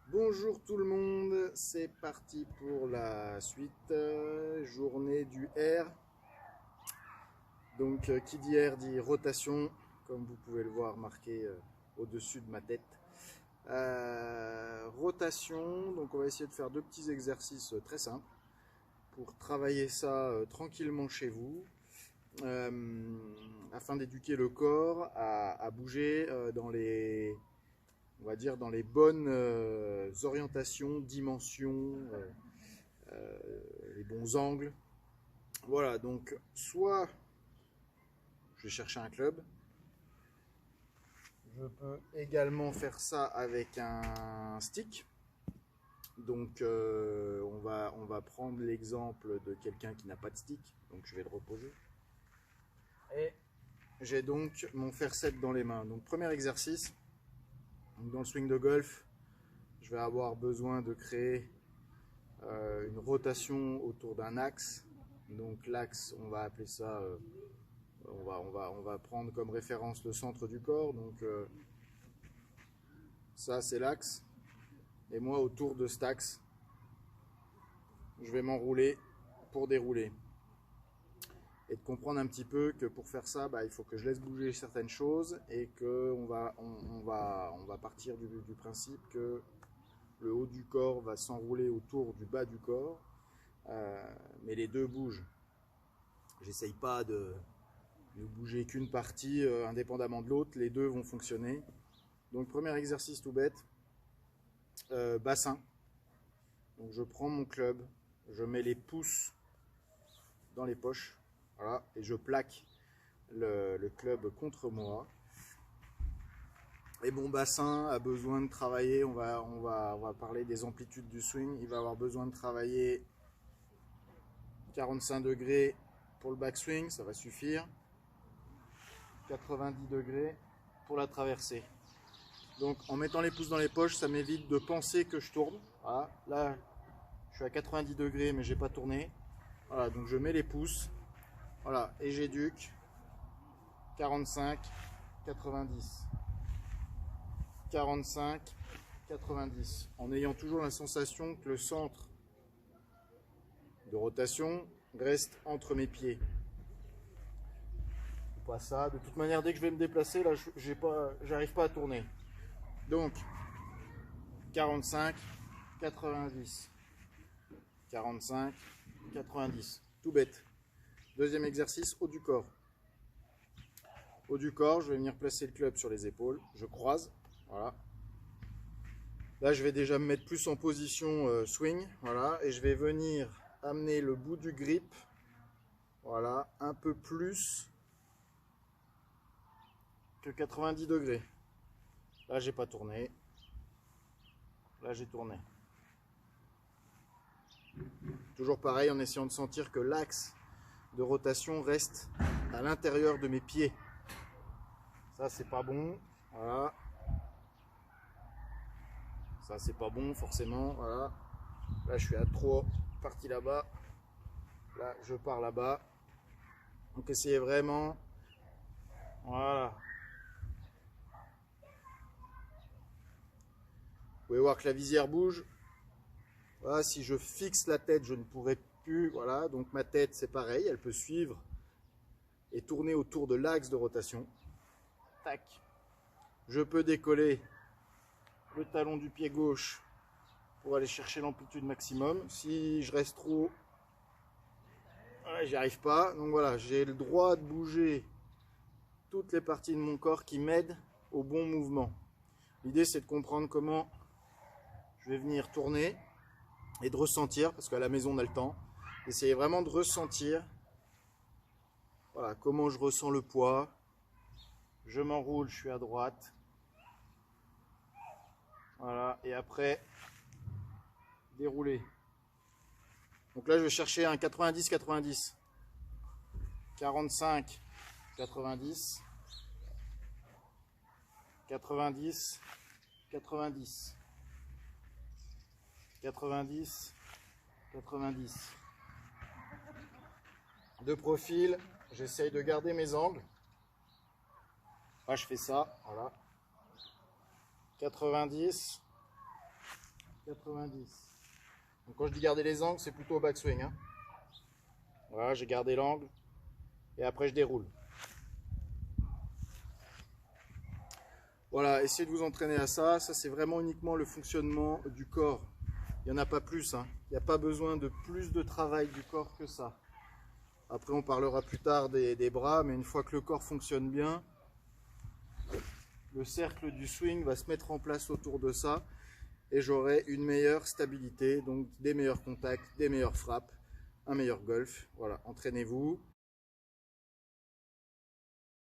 Bonjour tout le monde, c'est parti pour la suite, journée du R. Donc qui dit R dit rotation, comme vous pouvez le voir marqué au-dessus de ma tête. Rotation, donc on va essayer de faire deux petits exercices très simples pour travailler ça tranquillement chez vous, afin d'éduquer le corps à bouger dans les, on va dire, dans les bonnes orientations, dimensions, les bons angles. Voilà, donc soit je vais chercher un club, je peux également faire ça avec un stick. Donc on va prendre l'exemple de quelqu'un qui n'a pas de stick, donc je vais le reposer. Et j'ai donc mon fer 7 dans les mains. Donc premier exercice, dans le swing de golf, je vais avoir besoin de créer une rotation autour d'un axe. Donc l'axe, on va appeler ça, on va prendre comme référence le centre du corps. Donc ça c'est l'axe. Et moi autour de cet axe, je vais m'enrouler pour dérouler. Et de comprendre un petit peu que pour faire ça, il faut que je laisse bouger certaines choses et qu'on va, on va partir du principe que le haut du corps va s'enrouler autour du bas du corps, mais les deux bougent. J'essaye pas de bouger qu'une partie indépendamment de l'autre, les deux vont fonctionner. Donc premier exercice tout bête, bassin. Donc je prends mon club, je mets les pouces dans les poches, voilà, et je plaque le club contre moi. Et mon bassin a besoin de travailler, on va parler des amplitudes du swing, il va avoir besoin de travailler 45 degrés pour le backswing, ça va suffire, 90 degrés pour la traversée. Donc en mettant les pouces dans les poches, ça m'évite de penser que je tourne. Voilà, là je suis à 90 degrés mais j'ai pas tourné. Voilà, donc je mets les pouces, voilà, et j'éduque 45, 90. 45, 90, en ayant toujours la sensation que le centre de rotation reste entre mes pieds. Pas ça, de toute manière, dès que je vais me déplacer, là, j'arrive pas à tourner. Donc, 45, 90. 45, 90. Tout bête. Deuxième exercice, haut du corps. Haut du corps, je vais venir placer le club sur les épaules. Je croise. Voilà. Là, je vais déjà me mettre plus en position swing. Voilà. Et je vais venir amener le bout du grip. Voilà. Un peu plus que 90 degrés. Là, j'ai pas tourné. Là, j'ai tourné. Toujours pareil, en essayant de sentir que l'axe de rotation reste à l'intérieur de mes pieds. Ça, c'est pas bon. Voilà. Ça, c'est pas bon, forcément. Voilà. Là, je suis à trop parti là-bas. Là, je pars là-bas. Donc, essayez vraiment. Voilà. Vous pouvez voir que la visière bouge. Voilà, si je fixe la tête, je ne pourrai plus. Voilà, donc ma tête, c'est pareil, elle peut suivre et tourner autour de l'axe de rotation. Tac. Je peux décoller le talon du pied gauche pour aller chercher l'amplitude maximum. Si je reste trop, j'y arrive pas. Donc voilà, j'ai le droit de bouger toutes les parties de mon corps qui m'aident au bon mouvement. L'idée, c'est de comprendre comment je vais venir tourner et de ressentir, parce qu'à la maison on a le temps, essayez vraiment de ressentir, voilà, comment je ressens le poids. Je m'enroule, je suis à droite, voilà, et après dérouler. Donc là je vais chercher un 90-90, 45, 90, 90, 90, 90, 90. De profil, j'essaye de garder mes angles. Là, je fais ça, voilà. 90, 90. Donc quand je dis garder les angles, c'est plutôt au backswing. Hein. Voilà, j'ai gardé l'angle. Et après, je déroule. Voilà, essayez de vous entraîner à ça. Ça, c'est vraiment uniquement le fonctionnement du corps. Il n'y en a pas plus. Hein. Il n'y a pas besoin de plus de travail du corps que ça. Après, on parlera plus tard des bras. Mais une fois que le corps fonctionne bien, le cercle du swing va se mettre en place autour de ça. Et j'aurai une meilleure stabilité. Donc, des meilleurs contacts, des meilleures frappes, un meilleur golf. Voilà, entraînez-vous.